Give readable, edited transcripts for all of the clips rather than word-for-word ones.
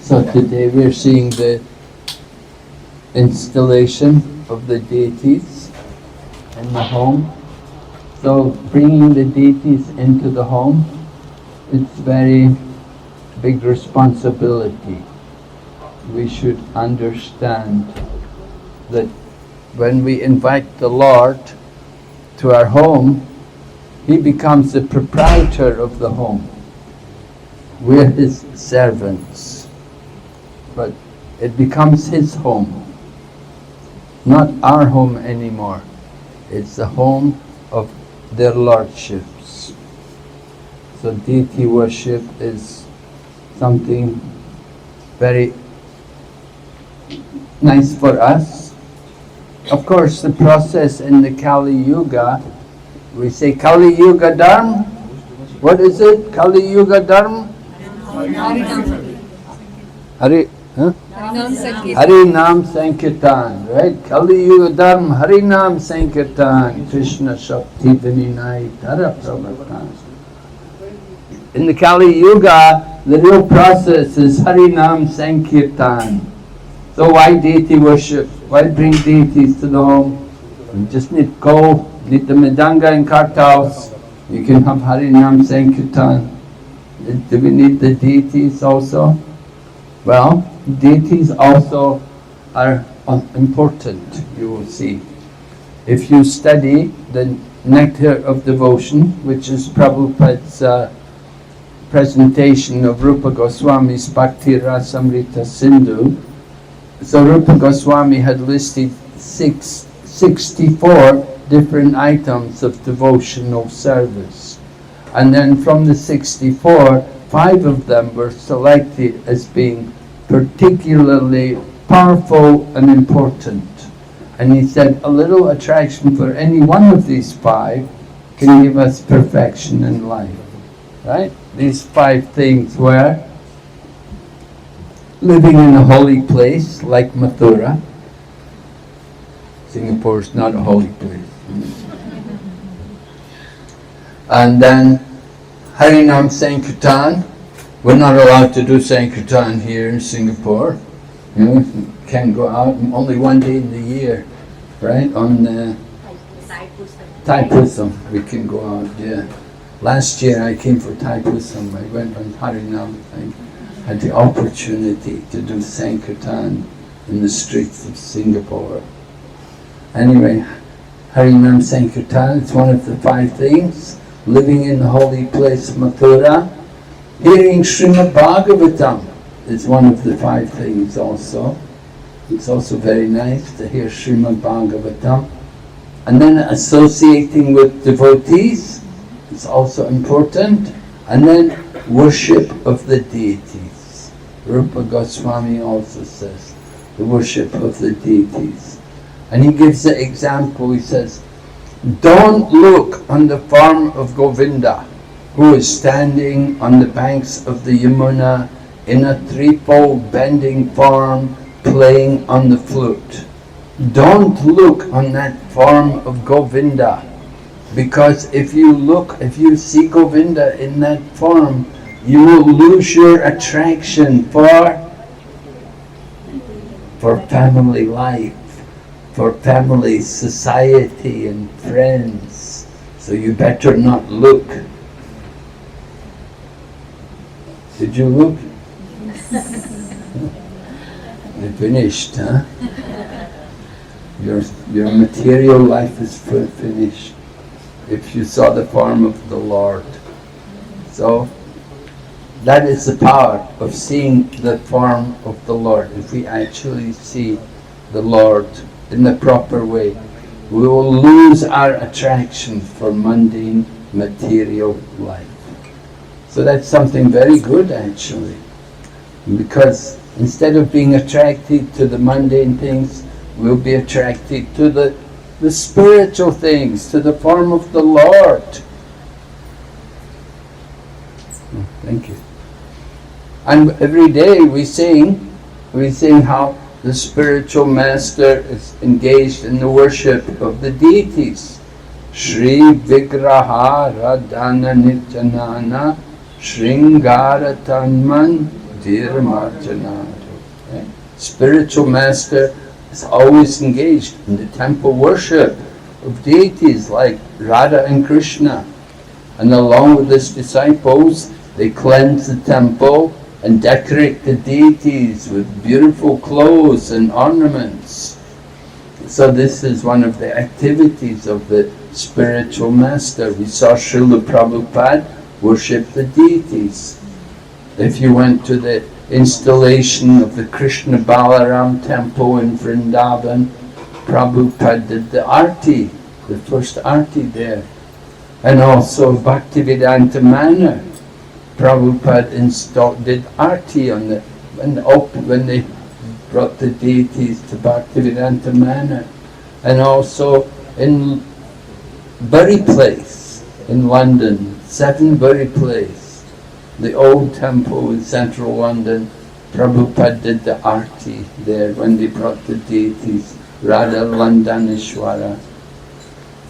So today we're seeing the installation of the deities in the home. So bringing the deities into the home, it's very big responsibility. We should understand that when we invite the Lord to our home, He becomes the proprietor of the home. We're His servants, but it becomes His home, not our home anymore. It's the home of their lordships. So deity worship is something very nice for us. Of course, the process in the Kali Yuga, we say Kali Yuga Dharma. What is it? Kali Yuga Dharma? Harinam Sankirtan, right? Kali Yuga Dharma, Harinam Sankirtan, Krishna Shakti Vininai Tara Pravatan. In the Kali Yuga, the real process is Harinam Sankirtan. So why deity worship? Why bring deities to the home? You just need the Mridanga and Kartals. You can have Harinam Sankirtan. Do we need the deities also? Well, deities also are important, you will see. If you study the Nectar of Devotion, which is Prabhupada's presentation of Rupa Goswami's Bhakti Rasamrita Sindhu, so Rupa Goswami had listed 64 different items of devotional service. And then from the 64, 5 of them were selected as being particularly powerful and important. And he said a little attraction for any one of these 5 can give us perfection in life. Right? These 5 things were living in a holy place like Mathura. Singapore is not a holy place. And then Harinam Sankirtan. We're not allowed to do Sankirtan here in Singapore. You know, you can't go out only one day in the year, right? On the Thaipusam we can go out, yeah. Last year I came for Thaipusam. I went on Harinam. I had the opportunity to do Sankirtan in the streets of Singapore. Anyway, Harinam Sankirtan, it's one of the 5 things. Living in the holy place Mathura. Hearing Srimad Bhagavatam is one of the 5 things also. It's also very nice to hear Srimad Bhagavatam. And then associating with devotees is also important. And then worship of the deities. Rupa Goswami also says the worship of the deities. And he gives the example, he says, don't look on the form of Govinda, who is standing on the banks of the Yamuna in a threefold bending form, playing on the flute. Don't look on that form of Govinda, because if you see Govinda in that form, you will lose your attraction for family life, for family, society and friends. So you better not look. Did you look? You're finished, huh? Your material life is finished if you saw the form of the Lord. So that is the power of seeing the form of the Lord. If we actually see the Lord in the proper way, we will lose our attraction for mundane material life. So that's something very good actually, because instead of being attracted to the mundane things, we'll be attracted to the spiritual things, to the form of the Lord. Thank you. And every day we sing how the spiritual master is engaged in the worship of the deities. Shri Vigraha Radhana Nityanana Shringara Tanman Dira Marjanadu. Okay? Spiritual master is always engaged in the temple worship of deities like Radha and Krishna. And along with his disciples, they cleanse the temple and decorate the deities with beautiful clothes and ornaments. So this is one of the activities of the spiritual master. We saw Srila Prabhupada worship the deities. If you went to the installation of the Krishna Balaram temple in Vrindavan, Prabhupada did the arti, the first arti there. And also Bhaktivedanta Manor, Prabhupada did arti on the when they brought the deities to Bhaktivedanta Manor. And also in Bury Place in London, 7 Bury Place, the old temple in central London, Prabhupada did the arti there when they brought the deities, Radha Landaneshwara.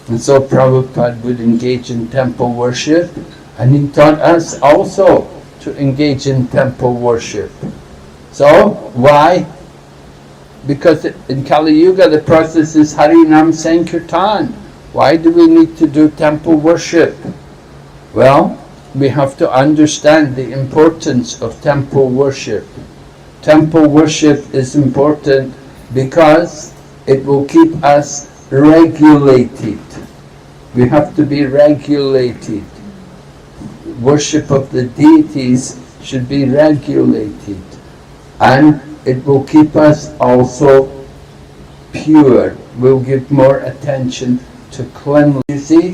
And so Prabhupada would engage in temple worship, and he taught us also to engage in temple worship. So, why? Because in Kali Yuga the process is Harinam Sankirtan. Why do we need to do temple worship? Well, we have to understand the importance of temple worship. Temple worship is important because it will keep us regulated. We have to be regulated. Worship of the deities should be regulated, and it will keep us also pure. We'll give more attention to cleanliness. You see,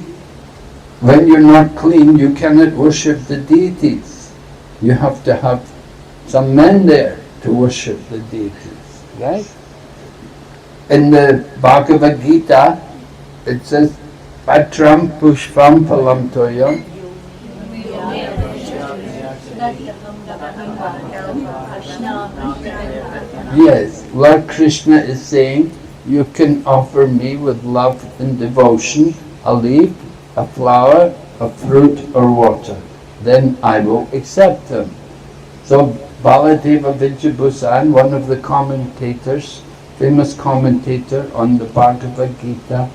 when you're not clean, you cannot worship the deities. You have to have some men there to worship the deities, right? In the Bhagavad Gita, it says, Patram Pushpam Phalam Toyam. Yes, Lord Krishna is saying, you can offer me with love and devotion a leaf, a flower, a fruit or water. Then I will accept them. So Baladeva Vijayabhusan, one of the commentators, famous commentator on the Bhagavad Gita,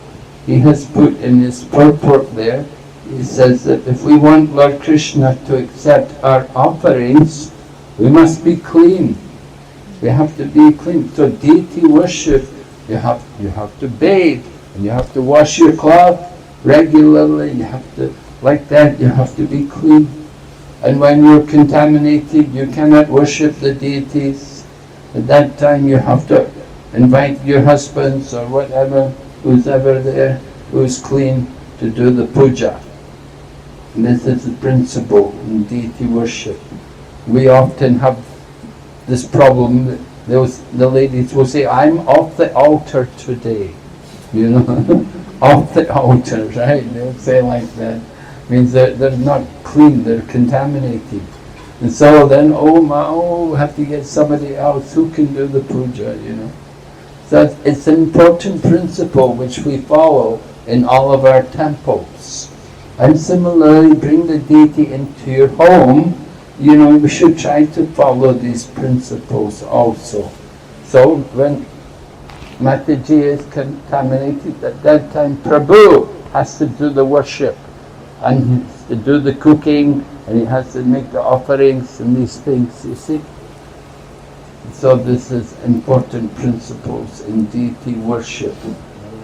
he has put in his purport there, he says that if we want Lord Krishna to accept our offerings, we must be clean. We have to be clean. So deity worship, you have to bathe, and you have to wash your cloth regularly, you have to, like that, you have to be clean. And when you're contaminated, you cannot worship the deities. At that time you have to invite your husbands or whatever, who's ever there, who's clean, to do the puja. And this is the principle in deity worship. We often have this problem. The ladies will say, I'm off the altar today. You know, off the altar, right? They'll say like that. Means they're not clean, they're contaminated. And so then, we have to get somebody else who can do the puja, you know. So it's an important principle which we follow in all of our temples. And similarly, bring the deity into your home, you know, we should try to follow these principles also. So when Mataji is contaminated, at that time Prabhu has to do the worship, and he has to do the cooking, and he has to make the offerings and these things, you see. So this is important principles in deity worship,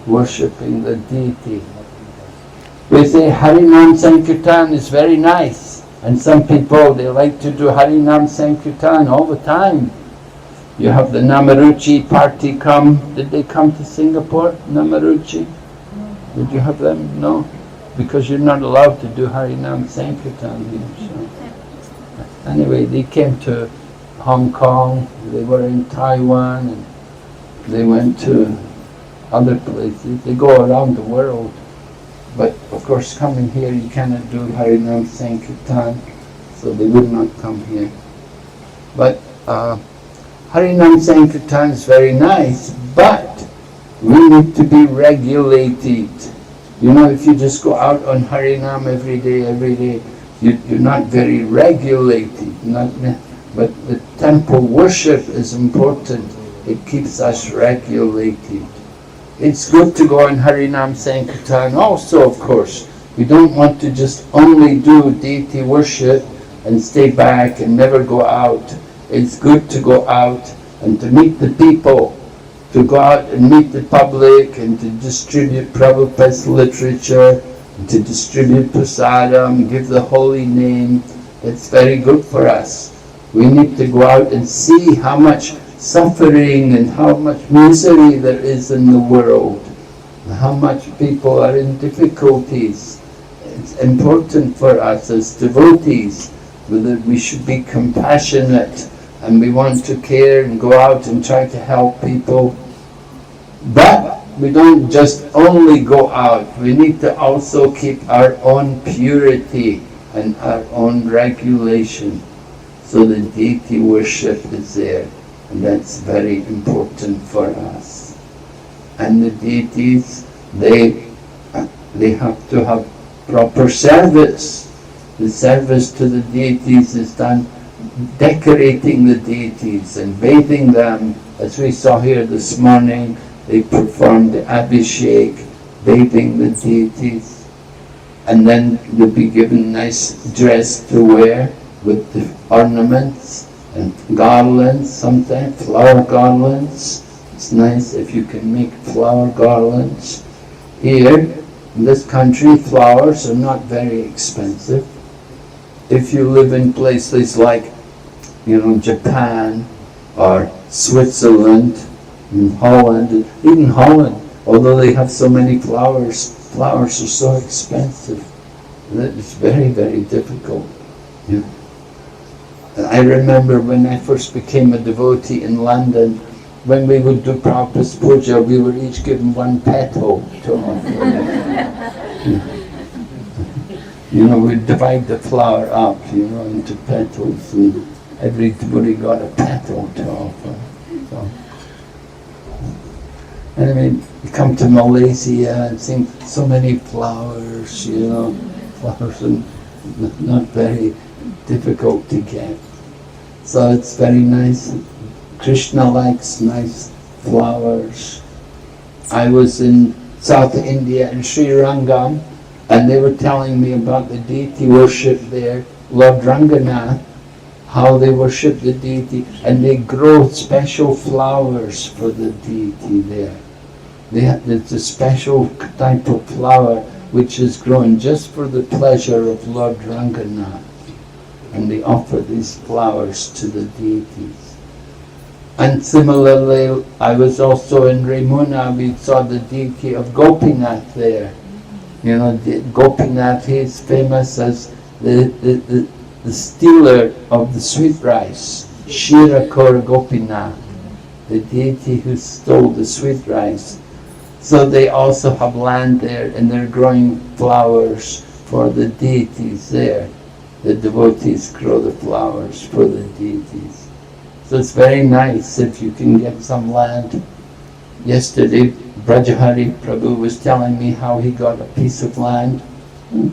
worshipping the deity. We say Harinam Sankirtan is very nice, and some people, they like to do Harinam Sankirtan all the time. You have the Namaruchi party come. Did they come to Singapore, Namaruchi? Did you have them? No? Because you're not allowed to do Harinam Sankirtan here. So. Anyway, they came to Hong Kong, they were in Taiwan, and they went to other places. They go around the world. But of course, coming here, you cannot do Harinam Sankirtan, so they would not come here. But Harinam Sankirtan is very nice, but we need to be regulated. You know, if you just go out on Harinam every day, you're not very regulated. But the temple worship is important. It keeps us regulated. It's good to go in Harinam Sankirtan also, of course. We don't want to just only do deity worship and stay back and never go out. It's good to go out and to meet the people, to go out and meet the public and to distribute Prabhupada's literature, and to distribute prasadam, give the holy name. It's very good for us. We need to go out and see how much suffering and how much misery there is in the world, how much people are in difficulties. It's important for us as devotees that we should be compassionate and we want to care and go out and try to help people. But we don't just only go out, we need to also keep our own purity and our own regulation. So the deity worship is there, and that's very important for us. And the deities, they have to have proper service. The service to the deities is done decorating the deities and bathing them. As we saw here this morning, they performed the abhishek, bathing the deities. And then they'll be given nice dress to wear with the ornaments and garlands, sometimes flower garlands. It's nice if you can make flower garlands. Here, in this country, flowers are not very expensive. If you live in places like, Japan or Switzerland, and Holland, even Holland, although they have so many flowers, flowers are so expensive that it's very, very difficult. I remember when I first became a devotee in London, when we would do Prabhupada's puja, we were each given one petal to offer. We'd divide the flower up, into petals, and everybody got a petal to offer. So, anyway, you come to Malaysia and see so many flowers, flowers are not very difficult to get. So it's very nice. Krishna likes nice flowers. I was in South India in Sri Rangam, and they were telling me about the deity worship there, Lord Ranganath, how they worship the deity, and they grow special flowers for the deity there. It's a special type of flower which is grown just for the pleasure of Lord Ranganath. And they offer these flowers to the deities. And similarly, I was also in Ramuna, we saw the deity of Gopinath there. Gopinath, he is famous as the stealer of the sweet rice, Shirakor Gopinath, the deity who stole the sweet rice. So they also have land there, and they're growing flowers for the deities there. The devotees grow the flowers for the deities. So it's very nice if you can get some land. Yesterday, Brajahari Prabhu was telling me how he got a piece of land,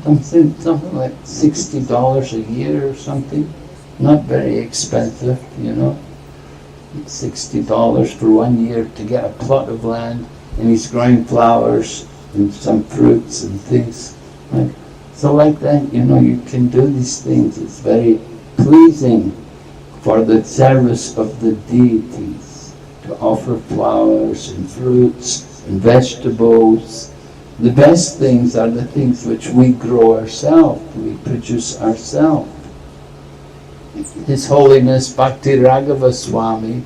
something like $60 a year or something. Not very expensive, $60 for 1 year to get a plot of land, and he's growing flowers and some fruits and things. Right? So like that, you can do these things. It's very pleasing for the service of the deities to offer flowers and fruits and vegetables. The best things are the things which we grow ourselves, we produce ourselves. His Holiness Bhakti Raghava Swami,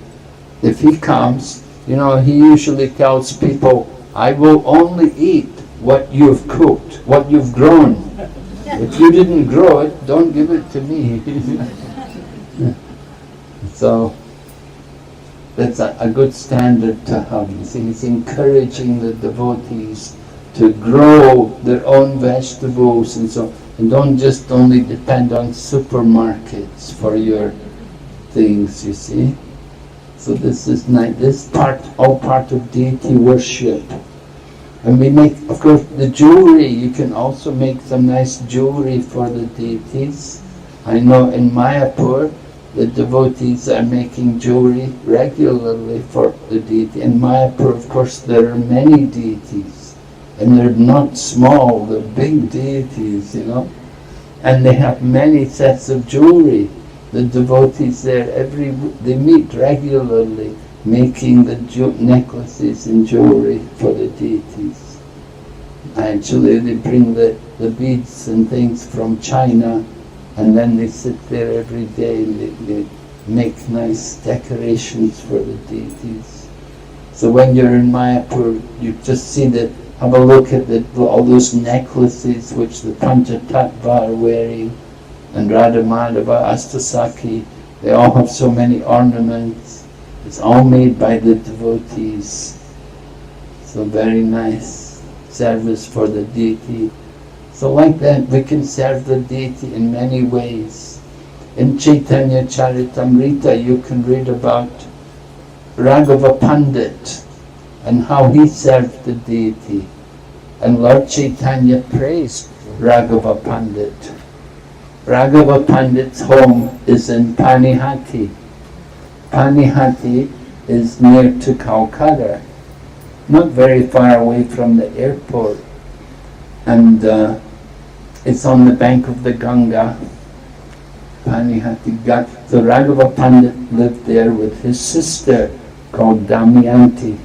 if he comes, he usually tells people, I will only eat what you've cooked, what you've grown. If you didn't grow it, don't give it to me. So that's a good standard to have. You see, he's encouraging the devotees to grow their own vegetables and so, and don't just only depend on supermarkets for your things, you see. So this is nice. This all part of deity worship. And we make, of course, the jewelry. You can also make some nice jewelry for the deities. I know in Mayapur, the devotees are making jewelry regularly for the deity. In Mayapur, of course, there are many deities, and they're not small, they're big deities, you know, and they have many sets of jewelry. The devotees there, they meet regularly, making the necklaces and jewelry for the deities. Actually, they bring the beads and things from China, and then they sit there every day and they make nice decorations for the deities. So when you're in Mayapur, you just see have a look at all those necklaces which the Panchatattva are wearing, and Radha Madhava, Astasaki, they all have so many ornaments. It's all made by the devotees. So very nice service for the deity. So like that, we can serve the deity in many ways. In Chaitanya Charitamrita, you can read about Raghava Pandit and how he served the deity. And Lord Chaitanya praised Raghava Pandit. Raghava Pandit's home is in Panihati. Panihati is near to Calcutta, not very far away from the airport. And it's on the bank of the Ganga, Panihati. So Raghava Pandit lived there with his sister called Damayanti.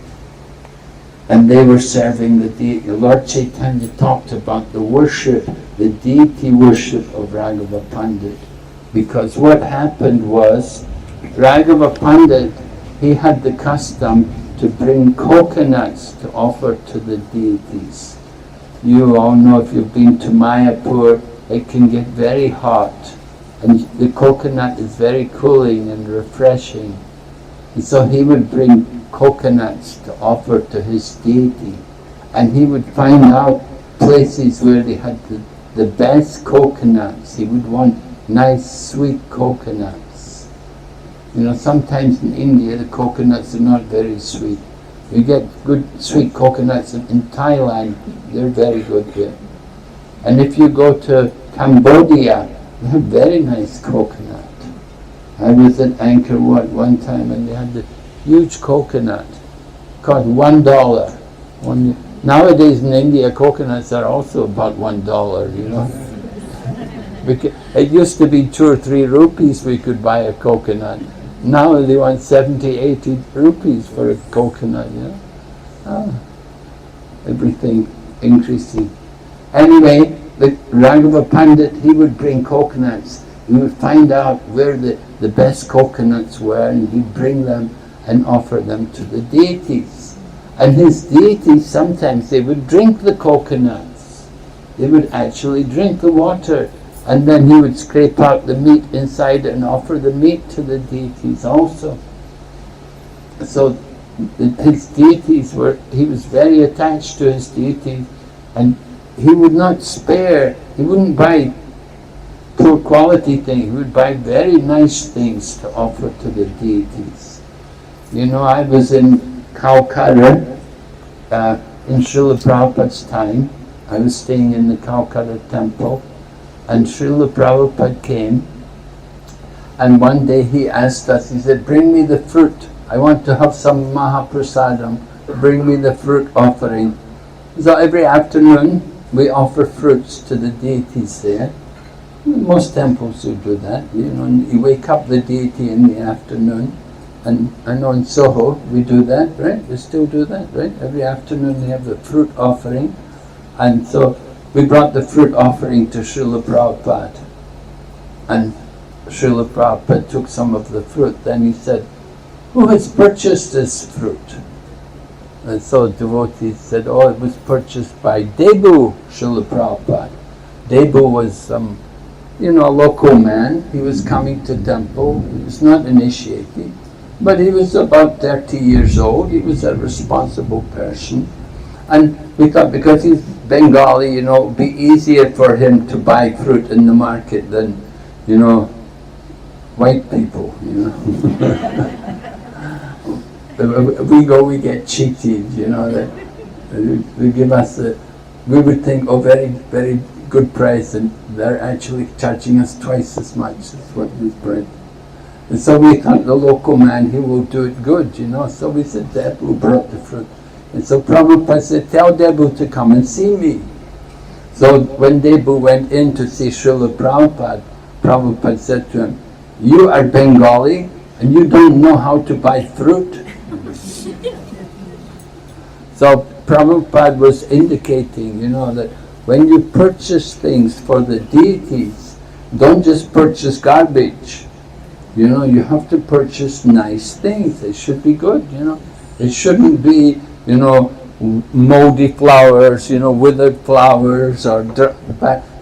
And they were serving the deity. Lord Chaitanya talked about the worship, the deity worship of Raghava Pandit. Because what happened was, Raghava Pandit, he had the custom to bring coconuts to offer to the deities. You all know, if you've been to Mayapur, it can get very hot. And the coconut is very cooling and refreshing. And so he would bring coconuts to offer to his deity. And he would find out places where they had the best coconuts. He would want nice, sweet coconuts. You know, sometimes in India the coconuts are not very sweet. You get good sweet coconuts in Thailand, they're very good there. And if you go to Cambodia, they have very nice coconut. I was at Angkor Wat one time and they had the huge coconut, cost $1. Nowadays in India, coconuts are also about $1, you know. It used to be 2 or 3 rupees we could buy a coconut. Now they want 70, 80 rupees for a coconut, you know. Everything increasing. Anyway, the Raghava Pandit, he would bring coconuts. He would find out where the best coconuts were, and he'd bring them and offer them to the deities. And his deities, sometimes they would drink the coconuts. They would actually drink the water. And then he would scrape out the meat inside and offer the meat to the deities also. So his deities he was very attached to his deities, and he would not spare, he wouldn't buy poor quality things, he would buy very nice things to offer to the deities. You know, I was in Calcutta in Srila Prabhupada's time. I was staying in the Calcutta temple, and Srila Prabhupada came, and one day he asked us, he said, bring me the fruit. I want to have some Mahaprasadam. Bring me the fruit offering. So every afternoon we offer fruits to the deities there. Most temples would do that, you know, and you wake up the deity in the afternoon. And I know in Soho we do that, right? We still do that, right? Every afternoon they have the fruit offering. And so we brought the fruit offering to Srila Prabhupada. And Srila Prabhupada took some of the fruit. Then he said, who has purchased this fruit? And so devotees said, oh, it was purchased by Debu, Srila Prabhupada. Debu was some, a local man. He was coming to temple. He was not initiated, but he was about 30 years old. He was a responsible person. And we thought, because he's Bengali, it would be easier for him to buy fruit in the market than, white people, If we go, we get cheated, that they give us we would think, oh, very, very good price, and they're actually charging us twice as much as what we bring. And so we thought the local man, he will do it good, you know. So we said, Debu brought the fruit. And so Prabhupada said, tell Debu to come and see me. So when Debu went in to see Srila Prabhupada, Prabhupada said to him, you are Bengali and you don't know how to buy fruit? So Prabhupada was indicating, you know, that when you purchase things for the deities, don't just purchase garbage. You know, you have to purchase nice things. They should be good, you know. It shouldn't be, you know, moldy flowers, you know, withered flowers or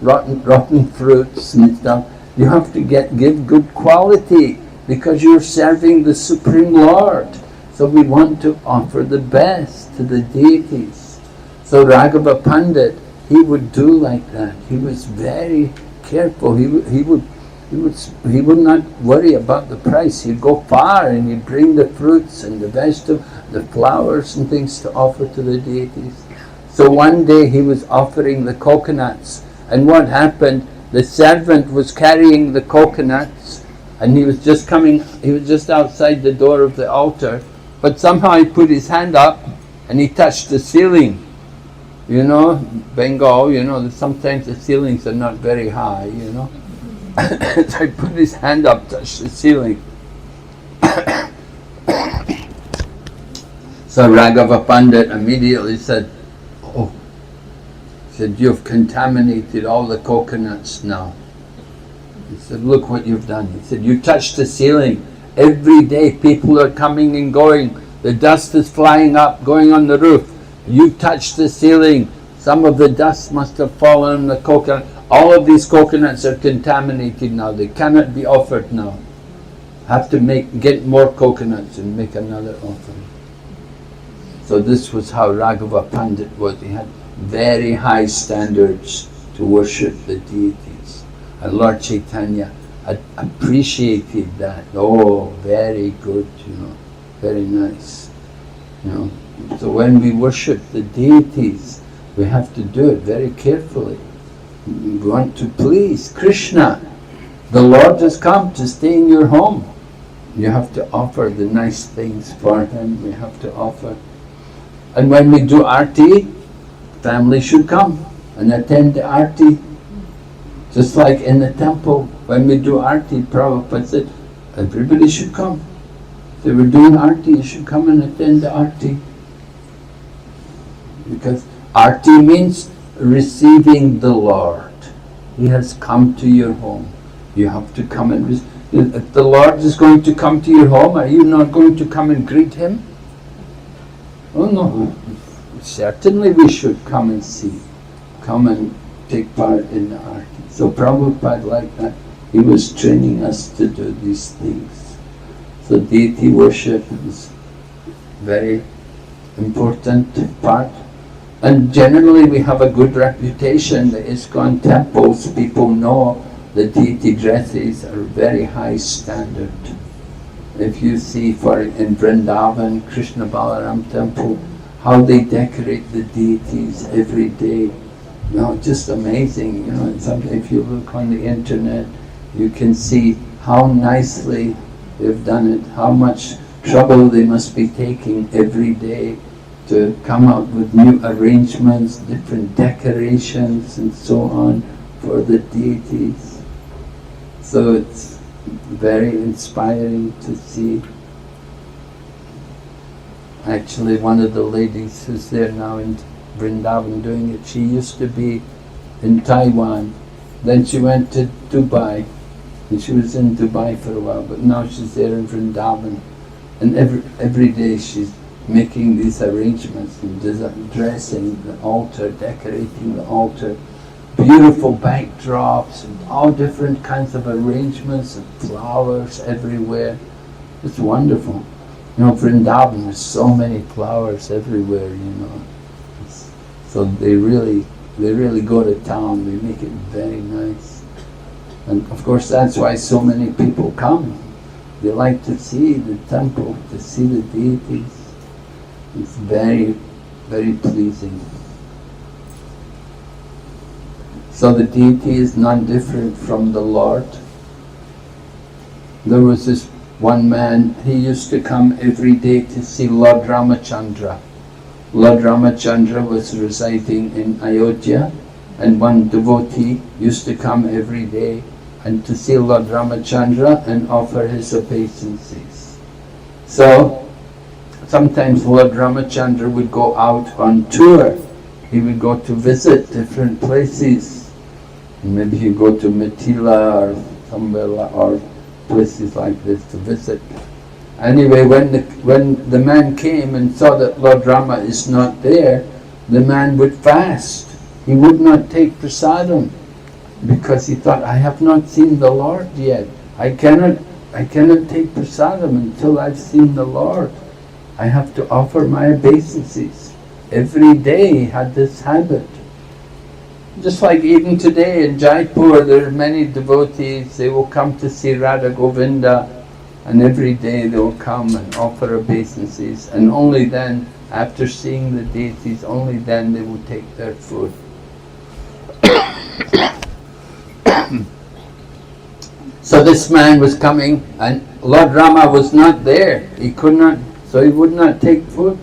rotten fruits and stuff. You have to give good quality because you're serving the Supreme Lord. So we want to offer the best to the deities. So Raghava Pandit, he would do like that. He was very careful. He would not worry about the price. He'd go far and he'd bring the fruits and the vegetables, the flowers and things to offer to the deities. So one day he was offering the coconuts, and what happened, the servant was carrying the coconuts and he was just outside the door of the altar, but somehow he put his hand up and he touched the ceiling. You know, Bengal, you know, sometimes the ceilings are not very high, you know. So he put his hand up, touched the ceiling. So Raghava Pandit immediately said, oh, he said, you've contaminated all the coconuts now. He said, look what you've done. He said, you touched the ceiling. Every day people are coming and going. The dust is flying up, going on the roof. You touched the ceiling. Some of the dust must have fallen on the coconut. All of these coconuts are contaminated now. They cannot be offered now. Have to get more coconuts and make another offering. So this was how Raghava Pandit was. He had very high standards to worship the deities. And Lord Chaitanya appreciated that. Oh, very good, you know, very nice. You know. So when we worship the deities, we have to do it very carefully. We want to please Krishna. The Lord has come to stay in your home. You have to offer the nice things for Him. We have to offer. And when we do arti, family should come and attend the arti. Just like in the temple, when we do arti, Prabhupada said, everybody should come. If they were doing arti, you should come and attend the arti. Because arti means receiving the Lord. He has come to your home. You have to come and receive. If the Lord is going to come to your home, are you not going to come and greet Him? Oh no, certainly we should come and see, come and take part in the arti. So Prabhupada like that, he was training us to do these things. So deity worship is very important part. And generally we have a good reputation. The ISKCON temples, people know the deity dresses are very high standard. If you see in Vrindavan, Krishna Balaram temple, how they decorate the deities every day. You know, just amazing. You know, if you look on the internet, you can see how nicely they've done it, how much trouble they must be taking every day to come up with new arrangements, different decorations and so on for the deities. So it's very inspiring to see. Actually, one of the ladies who's there now in Vrindavan doing it, she used to be in Taiwan. Then she went to Dubai, and she was in Dubai for a while, but now she's there in Vrindavan. And every day she's making these arrangements and dressing the altar, decorating the altar, beautiful backdrops and all different kinds of arrangements and flowers everywhere. It's wonderful. You know, Vrindavan, there's so many flowers everywhere, you know. So they really go to town, they make it very nice. And of course that's why so many people come. They like to see the temple, to see the deities. It's very, very pleasing. So the deity is non-different from the Lord. There was this one man, he used to come every day to see Lord Ramachandra. Lord Ramachandra was residing in Ayodhya, and one devotee used to come every day and to see Lord Ramachandra and offer his obeisances. So sometimes Lord Ramachandra would go out on tour. He would go to visit different places. Maybe he'd go to Mithila or somewhere or places like this to visit. Anyway, when the man came and saw that Lord Rama is not there, the man would fast. He would not take prasadam because he thought, I have not seen the Lord yet. I cannot take prasadam until I've seen the Lord. I have to offer my obeisances. Every day he had this habit. Just like even today in Jaipur, there are many devotees, they will come to see Radha Govinda, and every day they will come and offer obeisances, and only then, after seeing the deities, only then they will take their food. So this man was coming, and Lord Rama was not there. He could not, so he would not take food.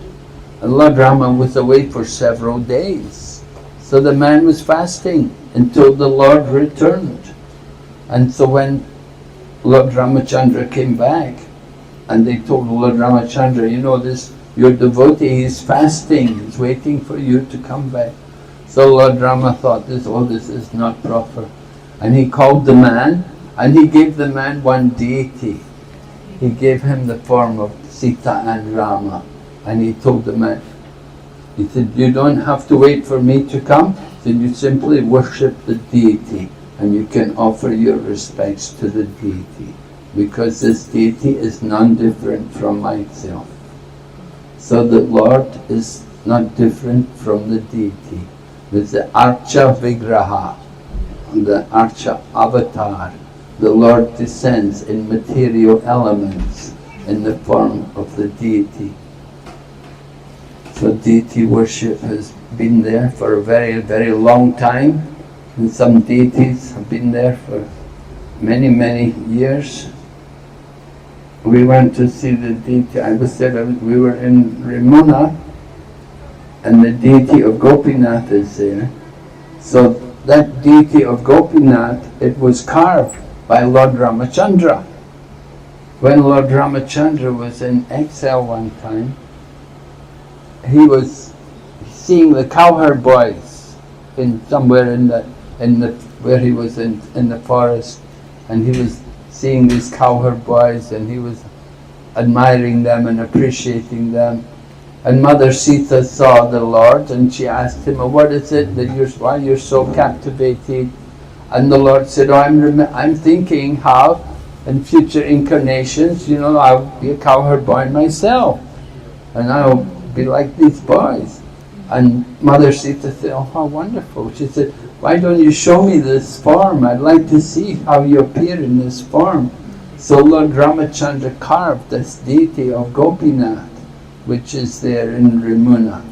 And Lord Rama was away for several days. So the man was fasting until the Lord returned. And so when Lord Ramachandra came back, and they told Lord Ramachandra, you know, this, your devotee is fasting, he's waiting for you to come back. So Lord Rama thought, this is not proper. And he called the man, and he gave the man one deity. He gave him the form of Sita and Rama. And he told the man, he said, you don't have to wait for me to come. He said, you simply worship the deity, and you can offer your respects to the deity, because this deity is non-different from myself. So the Lord is not different from the deity. With the Archa Vigraha, the Archa avatar, the Lord descends in material elements in the form of the deity. So deity worship has been there for a very, very long time, and some deities have been there for many, many years. We went to see the deity, we were in Ramuna, and the deity of Gopinath is there. So that deity of Gopinath, it was carved by Lord Ramachandra. When Lord Ramachandra was in exile one time, he was seeing the cowherd boys in somewhere where he was in the forest, and he was seeing these cowherd boys, and he was admiring them and appreciating them. And Mother Sita saw the Lord, and she asked him, what is it that why you're so captivated? And the Lord said, I'm thinking how in future incarnations, I'll be a cowherd boy myself, and I'll be like these boys. And Mother Sita said, oh, how wonderful. She said, why don't you show me this form? I'd like to see how you appear in this form. So Lord Ramachandra carved this deity of Gopinath, which is there in Ramuna.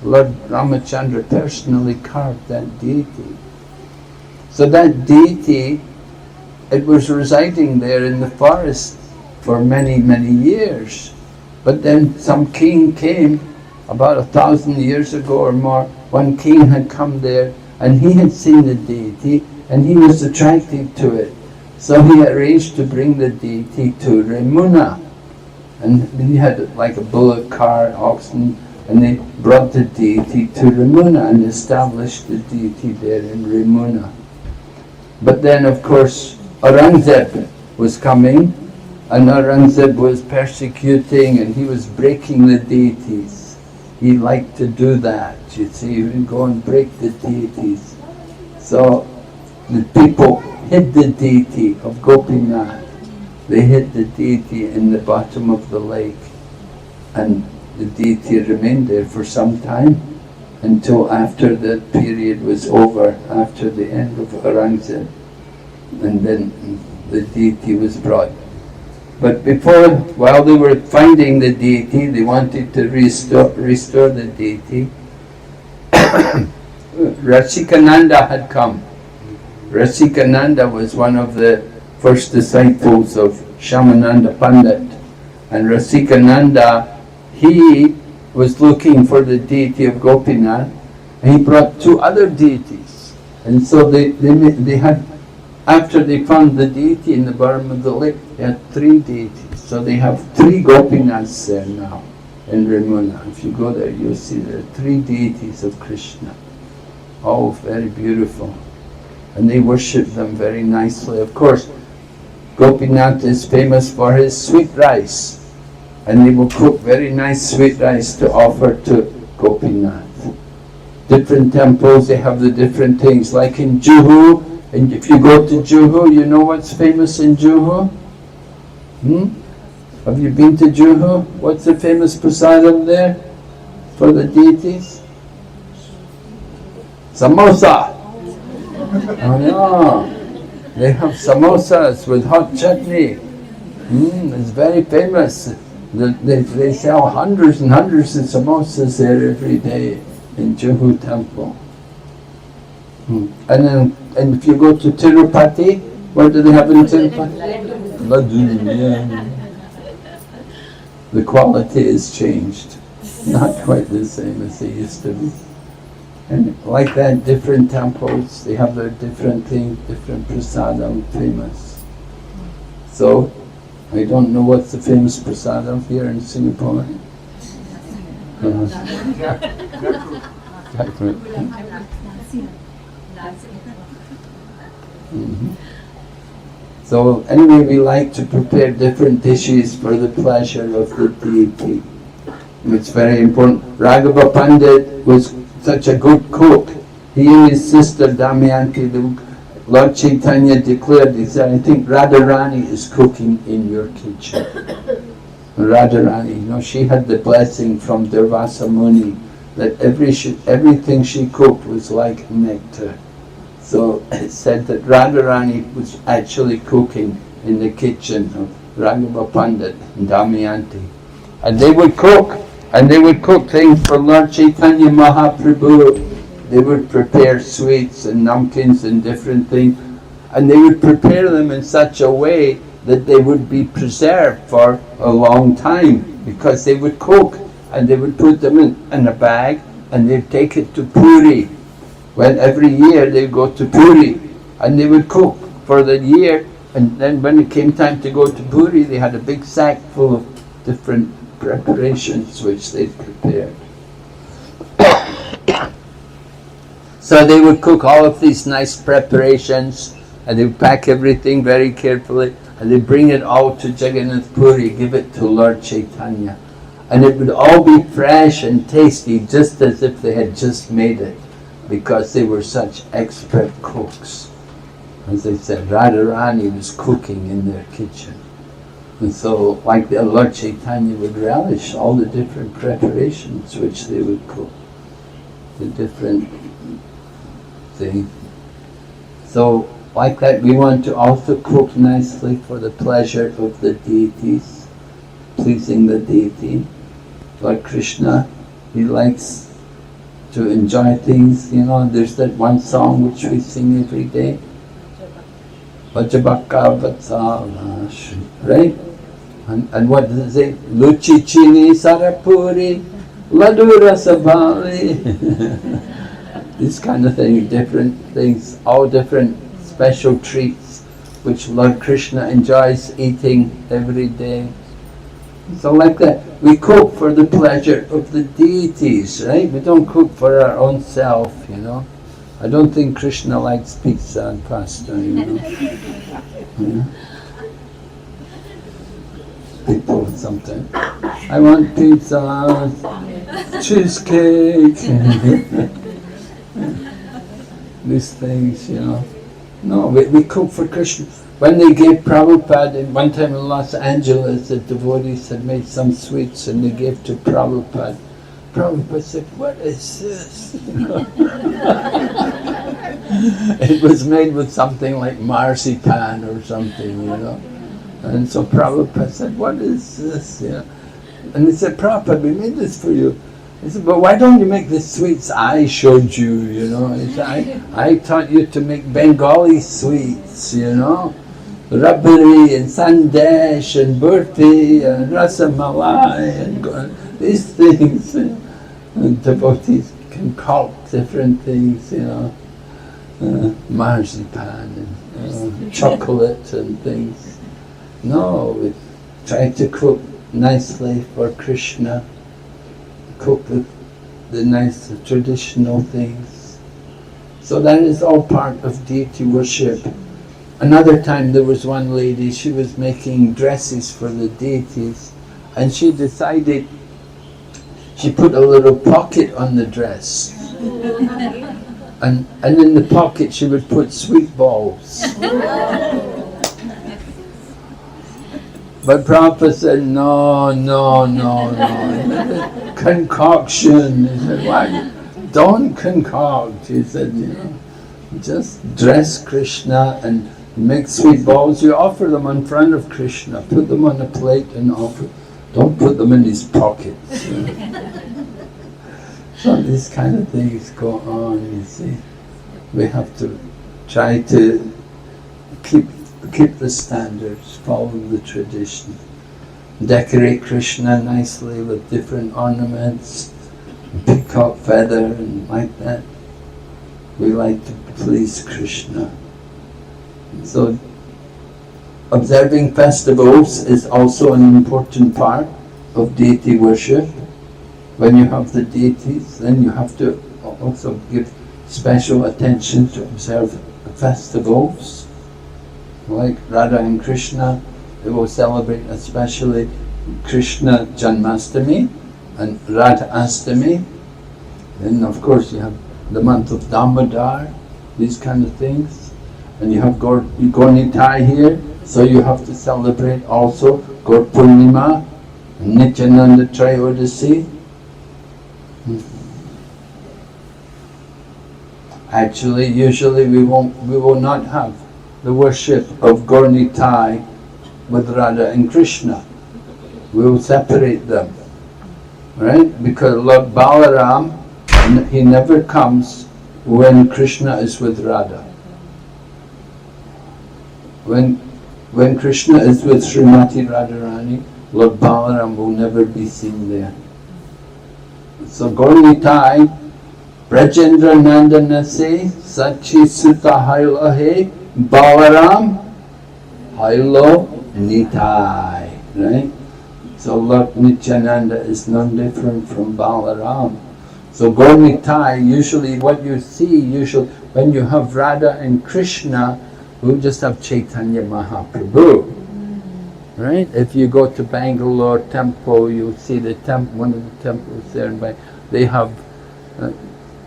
Lord Ramachandra personally carved that deity. So that deity, it was residing there in the forest for many, many years. But then some king came, about 1,000 years ago or more. One king had come there, and he had seen the deity, and he was attracted to it. So he arranged to bring the deity to Ramuna. And he had like a bullock cart, oxen, and they brought the deity to Ramuna and established the deity there in Ramuna. But then, of course, Aurangzeb was coming, and Aurangzeb was persecuting, and he was breaking the deities. He liked to do that, you see, he would go and break the deities. So the people hid the deity of Gopinath. They hid the deity in the bottom of the lake, and the deity remained there for some time until after the period was over, after the end of Aurangzeb, and then the deity was brought. But while they were finding the deity, they wanted to restore the deity. Rasikananda had come. Rasikananda was one of the first disciples of Shyamananda Pandit. And Rasikananda, he was looking for the deity of Gopinath, and he brought two other deities. And so they had, after they found the deity in the bottom of the lake, they had three deities. So they have three Gopinaths there now in Ramuna. If you go there, you'll see there are three deities of Krishna. All very beautiful. And they worship them very nicely. Of course, Gopinath is famous for his sweet rice. And they will cook very nice sweet rice to offer to Gopinath. Different temples, they have the different things. Like in Juhu, and if you go to Juhu, you know what's famous in Juhu? Have you been to Juhu? What's the famous prasadam there for the deities? Samosa! Oh no! They have samosas with hot chutney. It's very famous. They sell hundreds and hundreds of samosas there every day in Juhu temple. And if you go to Tirupati, what do they have in Tirupati? Laddu, yeah. The quality has changed. Not quite the same as they used to be. And like that, different temples, they have their different things, different prasadam famous. So, I don't know what's the famous prasadam here in Singapore. So anyway, we like to prepare different dishes for the pleasure of the deity. It's very important. Raghava Pandit was such a good cook. He and his sister Damayanti, Lord Chaitanya declared, he said, I think Radharani is cooking in your kitchen. Radharani, she had the blessing from Durvasa Muni that everything she cooked was like nectar. So it said that Radharani was actually cooking in the kitchen of Raghava Pandit and Damayanti. And they would cook things for Lord Chaitanya Mahaprabhu. They would prepare sweets and namkins and different things, and they would prepare them in such a way that they would be preserved for a long time, because they would cook and they would put them in a bag and they'd take it to Puri. When every year they'd go to Puri and they would cook for the year, and then when it came time to go to Puri, they had a big sack full of different preparations which they'd prepared. So they would cook all of these nice preparations, and they would pack everything very carefully, and they bring it all to Jagannath Puri, give it to Lord Chaitanya. And it would all be fresh and tasty, just as if they had just made it, because they were such expert cooks. As I said, Radharani was cooking in their kitchen. And so, like the Lord Chaitanya would relish all the different preparations which they would cook, the different things. So, like that, we want to also cook nicely for the pleasure of the deities, pleasing the deity. Lord Krishna, he likes to enjoy things. There's that one song which we sing every day, Vajabaka Vatsala, right? And what does it say? Luchi Chini Sarapuri Ladura Sabali. This kind of thing, different things, all different special treats which Lord Krishna enjoys eating every day. So like that, we cook for the pleasure of the deities, right? We don't cook for our own self, I don't think Krishna likes pizza and pasta, People sometimes, I want pizza, cheesecake, these things, No, we cook for Krishna. When they gave Prabhupada, one time in Los Angeles, the devotees had made some sweets and they gave to Prabhupada. Prabhupada said, what is this? It was made with something like marzipan or something, And so Prabhupada said, what is this? And they said, Prabhupada, we made this for you. He said, but why don't you make the sweets I showed you, He said, I taught you to make Bengali sweets, Rabari and Sandesh and Burfi and Rasamalai and these things. And devotees concoct different things, marzipan and chocolate and things. No, we try to cook nicely for Krishna, cook the nice traditional things. So that is all part of deity worship. Another time there was one lady, she was making dresses for the deities, and she decided, she put a little pocket on the dress, and in the pocket she would put sweet balls. But Prabhupada said, no, concoction. He said, why? Don't concoct. He said, just dress Krishna and make sweet balls. You offer them in front of Krishna. Put them on a plate and offer. Don't put them in his pockets. So these kind of things go on, you see. We have to try to keep the standards, follow the tradition. Decorate Krishna nicely with different ornaments, peacock feather and like that. We like to please Krishna. So observing festivals is also an important part of deity worship. When you have the deities, then you have to also give special attention to observe the festivals. Like Radha and Krishna, they will celebrate especially Krishna Janmastami and Radha Astami. Then of course you have the month of Damodar, these kind of things. And you have Gornitai here, so you have to celebrate also Gaur Purnima and Nityananda Trayodasi. Actually, usually we will not have the worship of Gornitai with Radha and Krishna. We will separate them, right? Because Lord Balaram, he never comes when Krishna is with Radha. When Krishna is with Srimati Radharani, Lord Balaram will never be seen there. So Gornitai, Brajendra Nandanase, Sachi Sutta Hailahe, Balaram, Hailo Nitai, right? So Lord Nityananda is no different from Balaram. So Gornitai, usually what you see, when you have Radha and Krishna, we'll just have Chaitanya Mahaprabhu, right? If you go to Bangalore temple, you'll see one of the temples there, and they have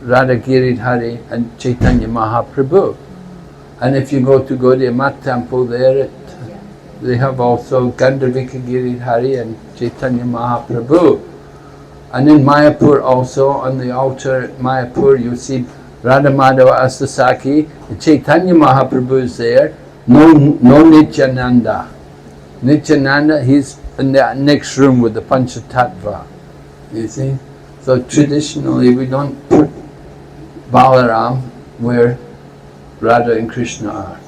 Radha Giridhari and Chaitanya Mahaprabhu. And if you go to Gaudiya Math temple there, they have also Gandharvika Giridhari and Chaitanya Mahaprabhu. And in Mayapur also, on the altar at Mayapur, you see Radha Madhava Astasaki, Chaitanya Mahaprabhu is there, no Nityananda. Nityananda, he's in the next room with the Panchatattva, you see. So traditionally we don't put Balaram where Radha and Krishna are.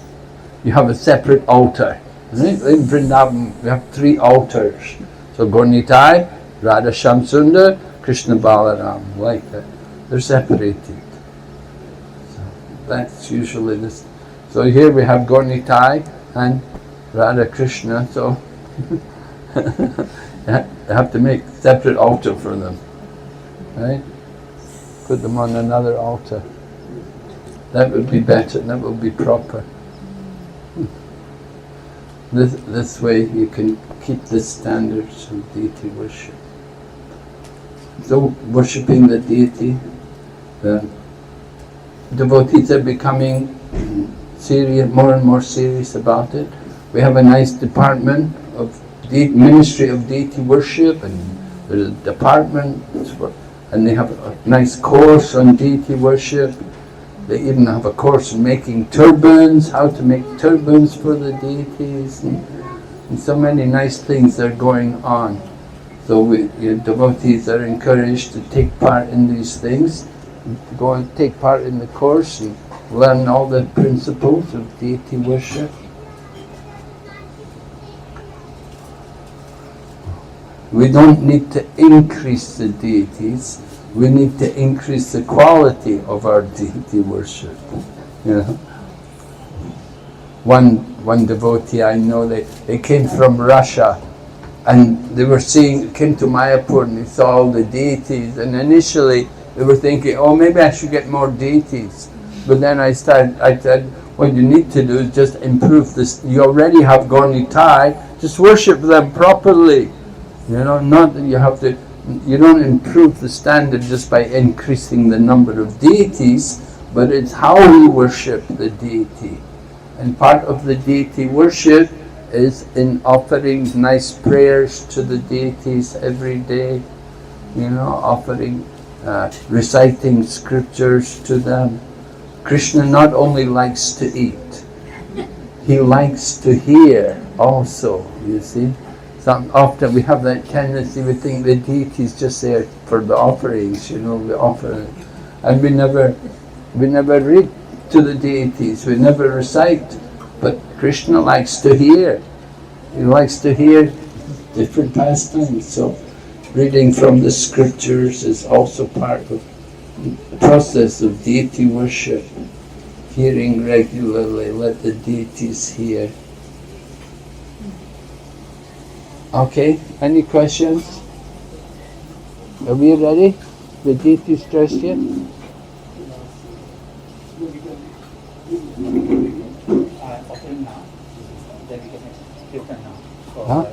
You have a separate altar. Right? In Vrindavan we have 3 altars. So Gornitai, Radha Shamsundar, Krishna Balaram, like that. They're separated. That's usually this. So here we have Gornitai and Radha Krishna, so you have to make separate altar for them, right? Put them on another altar. That would be better, that would be proper. This way you can keep the standards of deity worship. So worshipping the deity, devotees are becoming serious, more and more serious about it. We have a nice department of Ministry of Deity Worship, and there's a department, and they have a nice course on deity worship. They even have a course in making turbans, how to make turbans for the deities, and so many nice things are going on. So devotees are encouraged to take part in these things, to go and take part in the course and learn all the principles of deity worship. We don't need to increase the deities, we need to increase the quality of our deity worship. You know? One devotee I know, they came from Russia, and they were came to Mayapur and they saw all the deities, and initially they were thinking, oh, maybe I should get more deities. But then I said, what you need to do is just improve this. You already have Gauri Thai, just worship them properly. You know, not that you don't improve the standard just by increasing the number of deities, but it's how we worship the deity. And part of the deity worship is in offering nice prayers to the deities every day, you know, offering, reciting scriptures to them. Krishna not only likes to eat, he likes to hear also, you see. Often we have that tendency, we think the deity is just there for the offerings, you know, we offer it. And we never read to the deities, we never recite. But Krishna likes to hear. He likes to hear different pastimes. So reading from the scriptures is also part of the process of deity worship. Hearing regularly, let the deities hear. Okay, any questions? Are we ready? The deities dressed yet? Huh?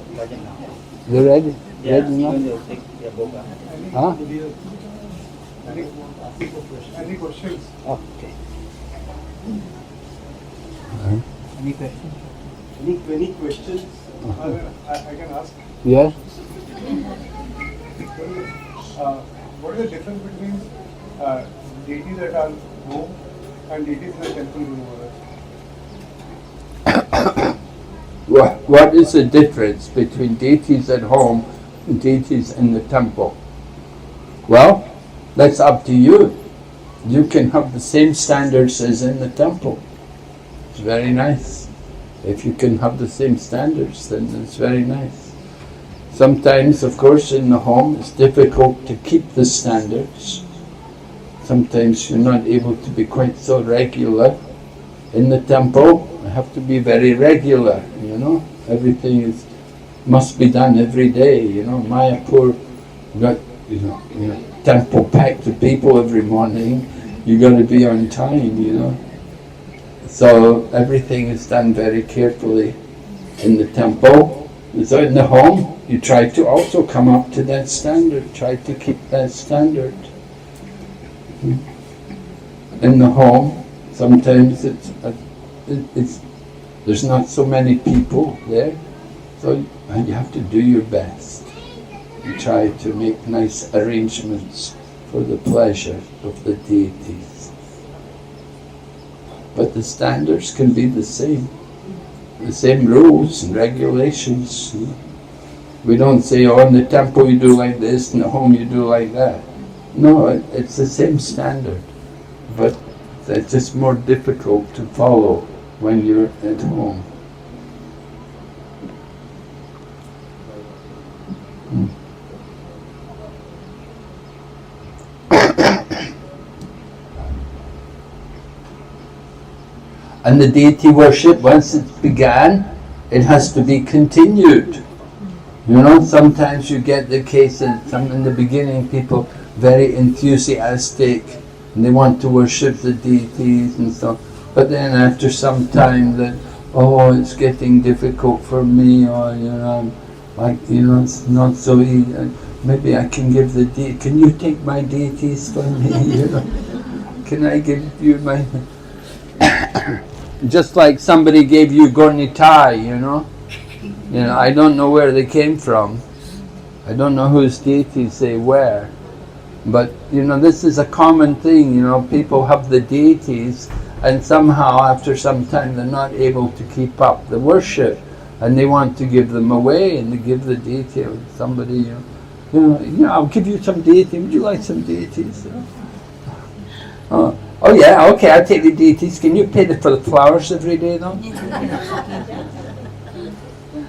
You ready? Ready now? Huh? Any questions? Okay. Any questions? Any questions? I can ask. Yeah? What is the difference between deities at our home and deities in the temple room? What is the difference between deities at home and deities in the temple? Well, that's up to you. You can have the same standards as in the temple. It's very nice. If you can have the same standards, then it's very nice. Sometimes, of course, in the home it's difficult to keep the standards. Sometimes you're not able to be quite so regular. In the temple, you have to be very regular, you know. Everything must be done every day, you know. Mayapur, got temple packed with people every morning. You got to be on time, you know. So everything is done very carefully in the temple. So in the home, you try to also come up to that standard. Try to keep that standard. In the home, sometimes there's not so many people there, so you have to do your best and try to make nice arrangements for the pleasure of the deities. But the standards can be the same rules and regulations. We don't say, oh, in the temple you do like this, in the home you do like that. No, it's the same standard, but it's just more difficult to follow when you're at home. And the deity worship, once it's began, it has to be continued. You know, sometimes you get the case that in the beginning people very enthusiastic and they want to worship the deities and so on. But then after some time that, oh, it's getting difficult for me, or it's not so easy. Maybe I can give the deity. Can you take my deities for me? Can I give you my? Just like somebody gave you Gauri Thai, I don't know where they came from. I don't know whose deities they were. But, this is a common thing, people have the deities and somehow after some time they're not able to keep up the worship and they want to give them away and they give the deity to somebody, I'll give you some deity, would you like some deities? Oh yeah, okay, I'll take the deities. Can you pay for the flowers every day though?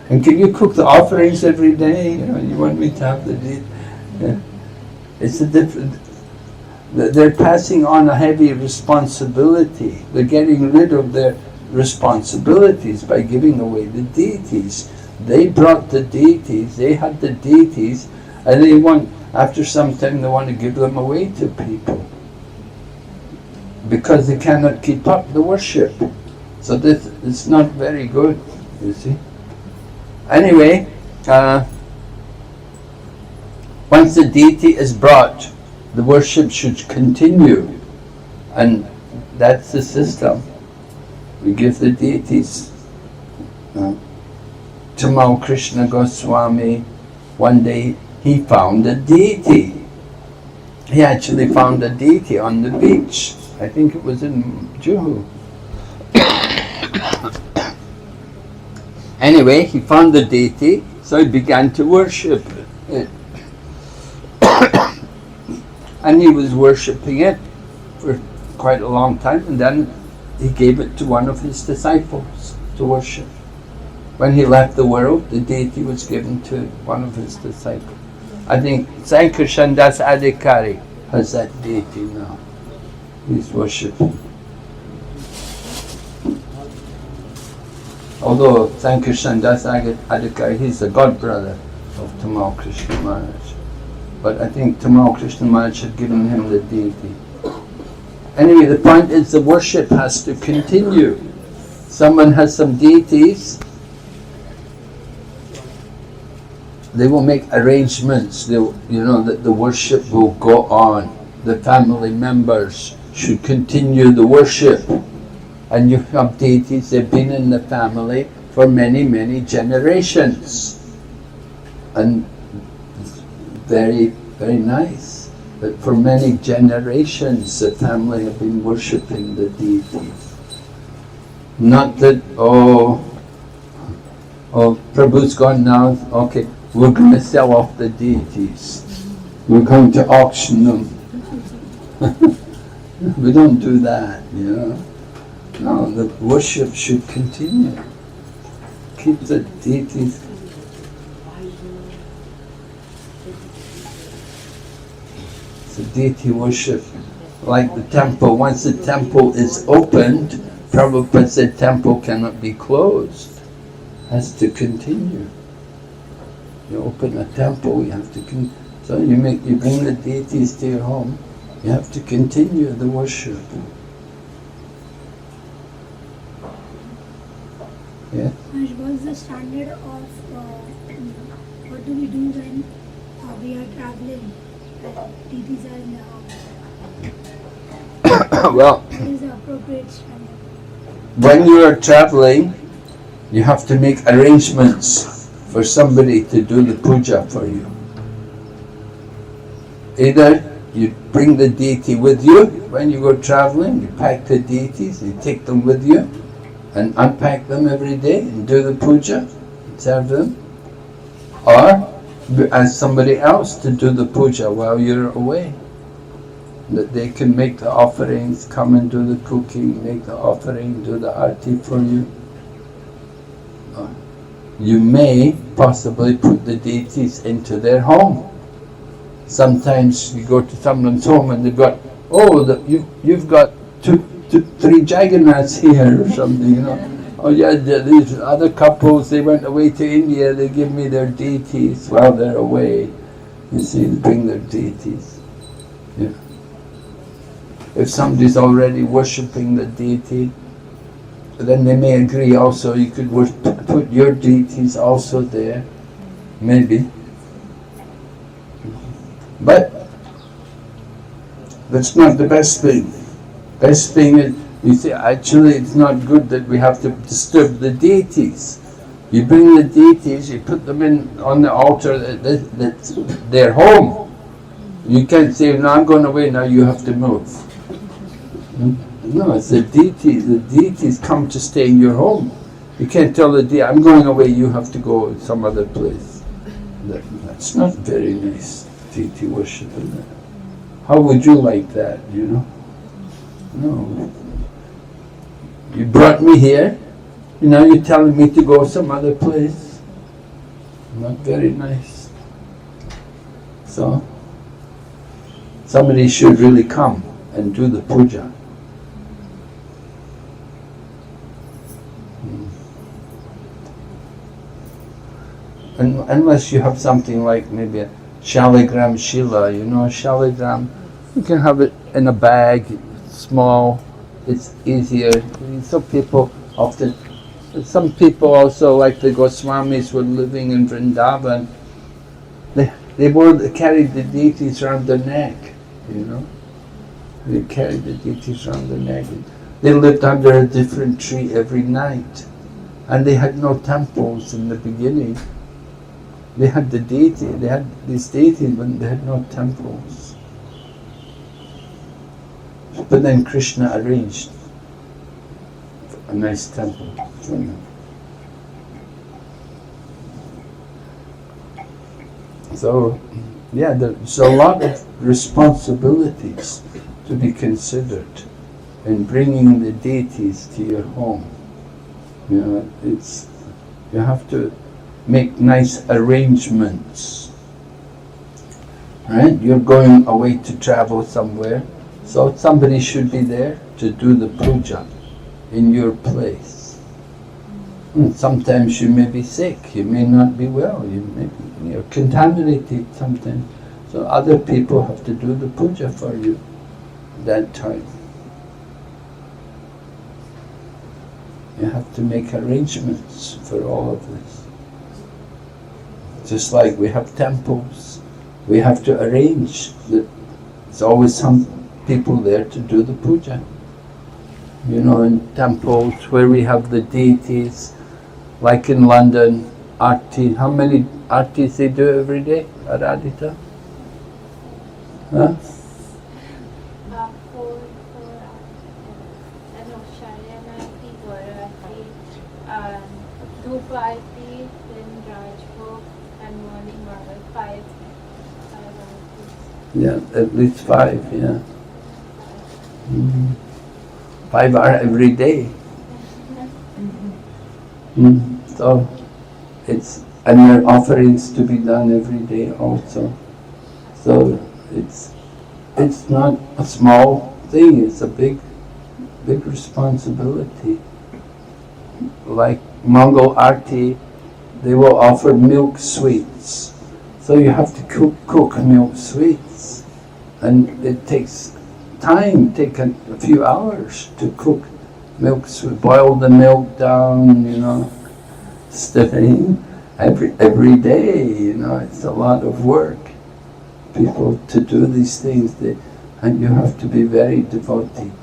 And can you cook the offerings every day? You know, you want me to have the deity? Yeah. It's a different. They're passing on a heavy responsibility. They're getting rid of their responsibilities by giving away the deities. They brought the deities, they had the deities, and they want, after some time, they want to give them away to people because they cannot keep up the worship. So this is not very good, you see. Anyway, once the deity is brought, the worship should continue, and that's the system. We give the deities. Tamal Krishna Goswami, one day he found a deity. He actually found a deity on the beach. I think it was in Juhu. Anyway, he found the deity, so he began to worship it. And he was worshipping it for quite a long time, and then he gave it to one of his disciples to worship. When he left the world, the deity was given to one of his disciples. I think Sankarshan Das Adhikari has that deity now. He's worshipping. Although Sankarshan Das Adhikari, he's the god brother of Tamal Krishna Maharaj. But I think Tamal Krishna Maharaj had given him the deity. Anyway, the point is the worship has to continue. Someone has some deities, they will make arrangements, that the worship will go on. The family members should continue the worship. And you have deities, they've been in the family for many, many generations. And it's very, very nice. But for many generations, the family have been worshipping the deities. Not that, Prabhu's gone now, okay, we're going to sell off the deities. We're going to auction them. We don't do that, No, the worship should continue. Keep the deities. It's a deity worship. Like the temple, once the temple is opened, Prabhupada said temple cannot be closed. It has to continue. You open a temple, you have to so you bring the deities to your home, you have to continue the worship. Yeah? What's the standard of what do we do when we are traveling and deities are in the house? Well, What is the appropriate standard? when you are traveling, you have to make arrangements for somebody to do the puja for you. Either you bring the deity with you when you go traveling, you pack the deities, you take them with you and unpack them every day and do the puja, serve them. Or ask somebody else to do the puja while you're away. That they can make the offerings, come and do the cooking, make the offering, do the arti for you. You may possibly put the deities into their home. Sometimes you go to someone's home and they've got, you've got three Jagannaths here or something, Oh yeah, these other couples, they went away to India, they give me their deities while they're away. You see, they bring their deities. Yeah. If somebody's already worshipping the deity, then they may agree also, you could put your deities also there, maybe. But that's not the best thing. Best thing is, you see, actually it's not good that we have to disturb the deities. You bring the deities, you put them on the altar, that's their home. You can't say, no, I'm going away, now you have to move. No, it's the deities. The deities come to stay in your home. You can't tell the deity, I'm going away, you have to go some other place. That's not very nice, deity worship, is it? How would you like that, No. You brought me here, you're telling me to go some other place. Not very nice. So, somebody should really come and do the puja. And unless you have something like maybe a Shaligram Shila, you know, a Shaligram, you can have it in a bag, small, it's easier. Some people often, some people also, like the Goswamis were living in Vrindavan, they carried the deities around their neck, you know. They carried the deities around their neck. They lived under a different tree every night. And they had no temples in the beginning. They had the deity, they had these deities, but they had no temples. But then Krishna arranged a nice temple for them. So, yeah, there's a lot of responsibilities to be considered in bringing the deities to your home. You know, you have to make nice arrangements. Right? You're going away to travel somewhere, so somebody should be there to do the puja in your place. And sometimes you may be sick, you may not be well, you may be contaminated sometimes. So other people have to do the puja for you that time. You have to make arrangements for all of this. Just like we have temples, we have to arrange that there's always some people there to do the puja. You know, in temples where we have the deities, like in London, Arti, how many Artis they do every day, Aradhita? Huh? 4 and Sharyanati, Gaurati, Dhupati, then Rajbhog, and morning Marvel, 5 Artis. Yeah, at least 5, yeah. 5 are every day. So and there are offerings to be done every day also. So it's not a small thing, it's a big responsibility. Like Mangal Arti, they will offer milk sweets. So you have to cook milk sweets. And it takes time, a few hours to cook milk sweet, boil the milk down, you know, stirring every day, you know, it's a lot of work. People to do these things, and you have to be very devoted.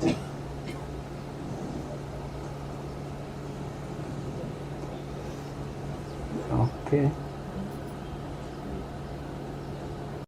Okay.